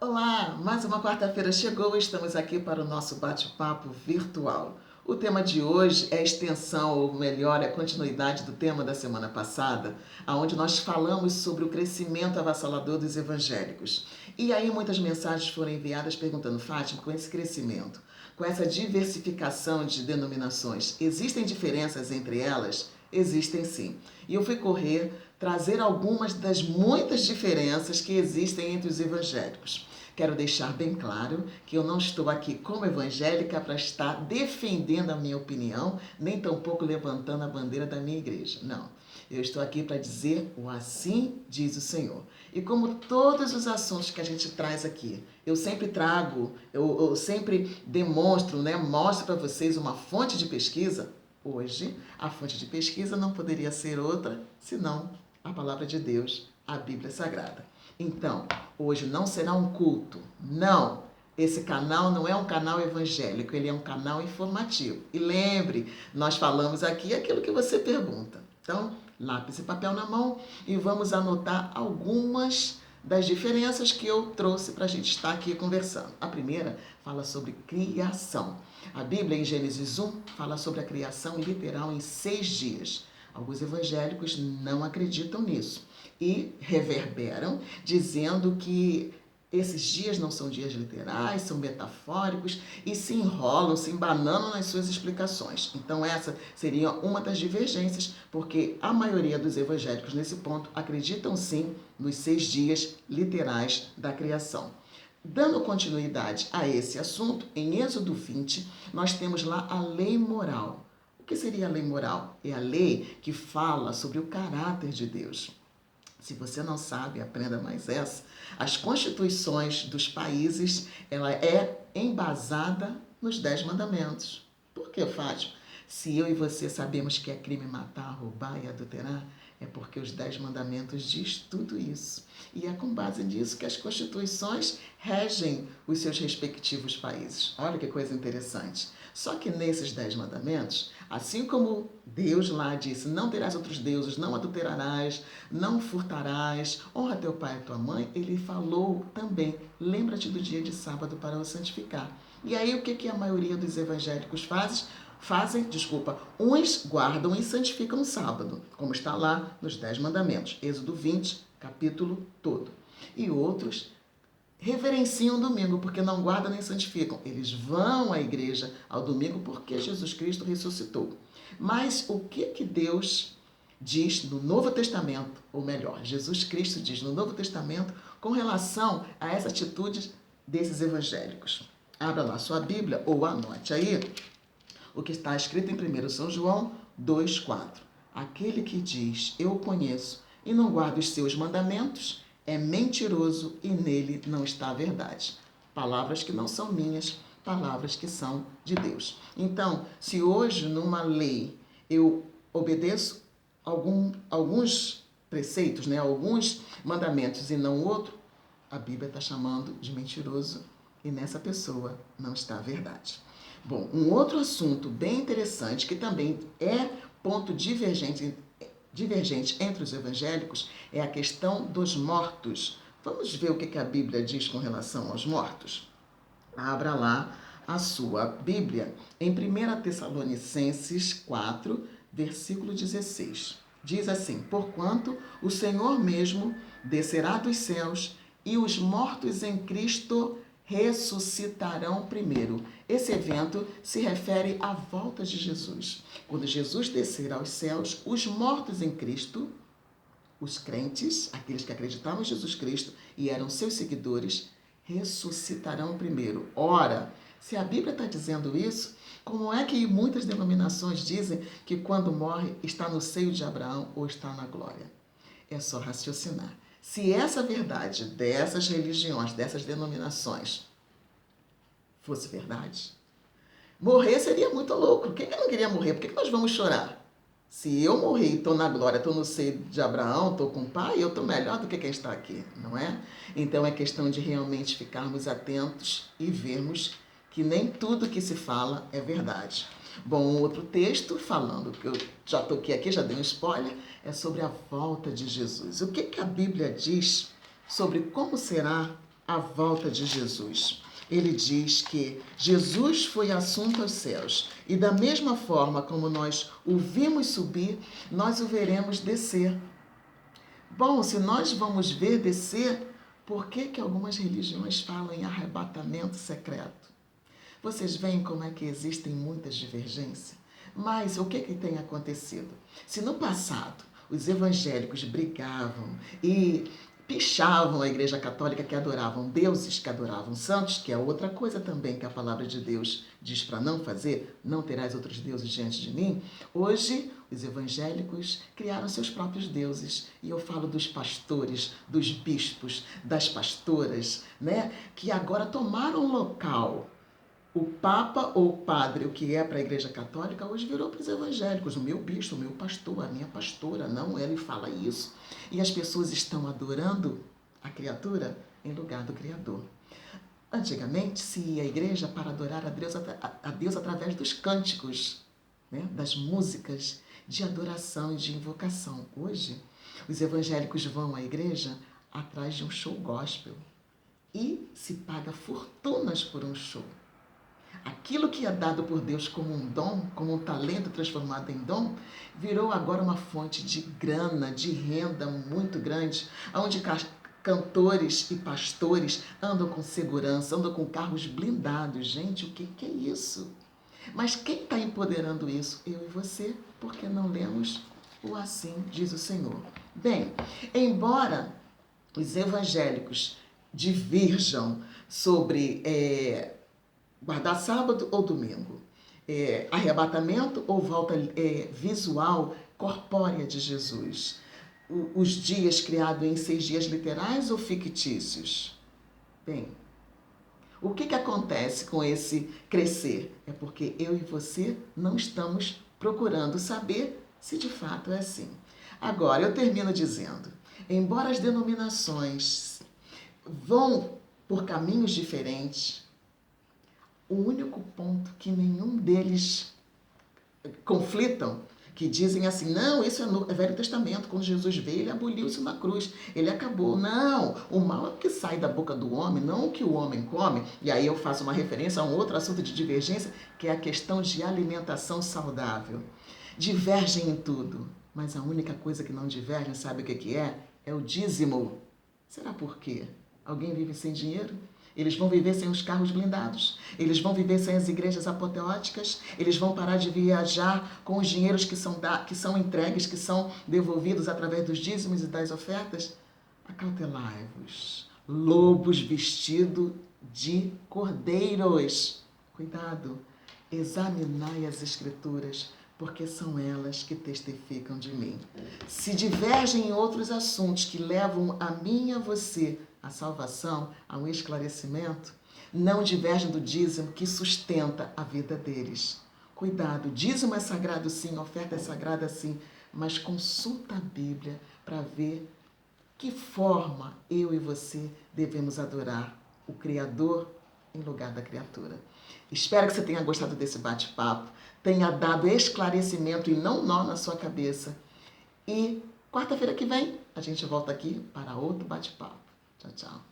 Olá, mais uma quarta-feira chegou e estamos aqui para o nosso bate-papo virtual. O tema de hoje é a extensão, ou melhor, é a continuidade do tema da semana passada, onde nós falamos sobre o crescimento avassalador dos evangélicos. E aí muitas mensagens foram enviadas perguntando, Fátima, com esse crescimento, com essa diversificação de denominações, existem diferenças entre elas? Existem sim. E eu fui trazer algumas das muitas diferenças que existem entre os evangélicos. Quero deixar bem claro que eu não estou aqui como evangélica para estar defendendo a minha opinião, nem tampouco levantando a bandeira da minha igreja. Não. Eu estou aqui para dizer o assim diz o Senhor. E como todos os assuntos que a gente traz aqui, eu sempre trago, eu sempre demonstro, mostro para vocês uma fonte de pesquisa. Hoje, a fonte de pesquisa não poderia ser outra senão a palavra de Deus, a Bíblia Sagrada. Então, hoje não será um culto. Não! Esse canal não é um canal evangélico, ele é um canal informativo. E lembre, nós falamos aqui aquilo que você pergunta. Então, lápis e papel na mão e vamos anotar algumas das diferenças que eu trouxe para a gente estar aqui conversando. A primeira fala sobre criação. A Bíblia, em Gênesis 1, fala sobre a criação literal em 6 dias. Alguns evangélicos não acreditam nisso e reverberam, dizendo que esses dias não são dias literais, são metafóricos e se enrolam, se embananam nas suas explicações. Então essa seria uma das divergências, porque a maioria dos evangélicos nesse ponto acreditam sim nos 6 dias literais da criação. Dando continuidade a esse assunto, em Êxodo 20, nós temos lá a lei moral. O que seria a lei moral? É a lei que fala sobre o caráter de Deus. Se você não sabe, aprenda mais essa. As constituições dos países, ela é embasada nos 10 mandamentos. Por que, Fátima? Se eu e você sabemos que é crime matar, roubar e adulterar, é porque os 10 mandamentos diz tudo isso. E é com base nisso que as constituições regem os seus respectivos países. Olha que coisa interessante. Só que nesses 10 mandamentos, assim como Deus lá disse, não terás outros deuses, não adulterarás, não furtarás, honra teu pai e tua mãe, ele falou também, lembra-te do dia de sábado para o santificar. E aí o que a maioria dos evangélicos uns guardam e santificam o sábado, como está lá nos 10 mandamentos, Êxodo 20, capítulo todo. E outros reverenciam o domingo, porque não guardam nem santificam. Eles vão à igreja ao domingo porque Jesus Cristo ressuscitou. Mas o que Deus diz no Novo Testamento, ou melhor, Jesus Cristo diz no Novo Testamento, com relação a essa atitude desses evangélicos? Abra lá sua Bíblia ou anote aí o que está escrito em 1 São João 2,4. Aquele que diz, eu o conheço, e não guarda os seus mandamentos, é mentiroso e nele não está a verdade. Palavras que não são minhas, palavras que são de Deus. Então, se hoje numa lei eu obedeço alguns preceitos, alguns mandamentos e não outro, a Bíblia está chamando de mentiroso e nessa pessoa não está a verdade. Bom, um outro assunto bem interessante, que também é ponto divergente entre os evangélicos, é a questão dos mortos. Vamos ver o que a Bíblia diz com relação aos mortos? Abra lá a sua Bíblia em 1 Tessalonicenses 4, versículo 16. Diz assim, porquanto o Senhor mesmo descerá dos céus e os mortos em Cristo ressuscitarão primeiro. Esse evento se refere à volta de Jesus. Quando Jesus descer aos céus, os mortos em Cristo, os crentes, aqueles que acreditavam em Jesus Cristo e eram seus seguidores, ressuscitarão primeiro. Ora, se a Bíblia está dizendo isso, como é que muitas denominações dizem que quando morre está no seio de Abraão ou está na glória? É só raciocinar. Se essa verdade dessas religiões, dessas denominações, fosse verdade, morrer seria muito louco. Quem não queria morrer? Por que nós vamos chorar? Se eu morrer e estou na glória, estou no seio de Abraão, estou com o pai, eu estou melhor do que quem está aqui, não é? Então é questão de realmente ficarmos atentos e vermos que nem tudo que se fala é verdade. Bom, outro texto falando, que eu já toquei aqui, já dei um spoiler, é sobre a volta de Jesus. O que a Bíblia diz sobre como será a volta de Jesus. Ele diz que Jesus foi assunto aos céus e da mesma forma como nós o vimos subir, nós o veremos descer. Bom, se nós vamos ver descer, por que algumas religiões falam em arrebatamento secreto? Vocês veem como é que existem muitas divergências? Mas o que tem acontecido? Se no passado os evangélicos brigavam e pichavam a Igreja Católica, que adoravam deuses, que adoravam santos, que é outra coisa também que a palavra de Deus diz para não fazer, não terás outros deuses diante de mim. Hoje, os evangélicos criaram seus próprios deuses. E eu falo dos pastores, dos bispos, das pastoras, né? Que agora tomaram um local. O Papa ou o padre, o que é para a Igreja Católica, hoje virou para os evangélicos. O meu bispo, o meu pastor, a minha pastora. Não, ele fala isso. E as pessoas estão adorando a criatura em lugar do Criador. Antigamente se ia à igreja para adorar a Deus através dos cânticos, né? Das músicas de adoração e de invocação. Hoje, os evangélicos vão à igreja atrás de um show gospel. E se paga fortunas por um show. Aquilo que é dado por Deus como um dom, como um talento transformado em dom, virou agora uma fonte de grana, de renda muito grande, onde cantores e pastores andam com segurança, andam com carros blindados. Gente, o que é isso? Mas quem está empoderando isso? Eu e você, porque não lemos o assim diz o Senhor. Bem, embora os evangélicos divirjam sobre guardar sábado ou domingo, arrebatamento ou volta visual, corpórea de Jesus, os dias criados em 6 dias literais ou fictícios? Bem, o que acontece com esse crescer? É porque eu e você não estamos procurando saber se de fato é assim. Agora, eu termino dizendo, embora as denominações vão por caminhos diferentes, o único ponto que nenhum deles conflitam, que dizem assim, não, isso é Velho Testamento, quando Jesus veio, ele aboliu isso na cruz, ele acabou. Não, o mal é o que sai da boca do homem, não o que o homem come. E aí eu faço uma referência a um outro assunto de divergência, que é a questão de alimentação saudável. Divergem em tudo, mas a única coisa que não divergem, sabe o que é? É o dízimo. Será por quê? Alguém vive sem dinheiro? Eles vão viver sem os carros blindados, eles vão viver sem as igrejas apoteóticas, eles vão parar de viajar com os dinheiros que são entregues, que são devolvidos através dos dízimos e das ofertas. Acautelai-vos, lobos vestidos de cordeiros. Cuidado, examinai as escrituras, porque são elas que testificam de mim. Se divergem em outros assuntos que levam a mim e a você a salvação, a um esclarecimento, não divergem do dízimo que sustenta a vida deles. Cuidado, dízimo é sagrado sim, oferta é sagrada sim, mas consulta a Bíblia para ver que forma eu e você devemos adorar o Criador em lugar da criatura. Espero que você tenha gostado desse bate-papo, tenha dado esclarecimento e não nó na sua cabeça. E quarta-feira que vem a gente volta aqui para outro bate-papo. Tchau, tchau.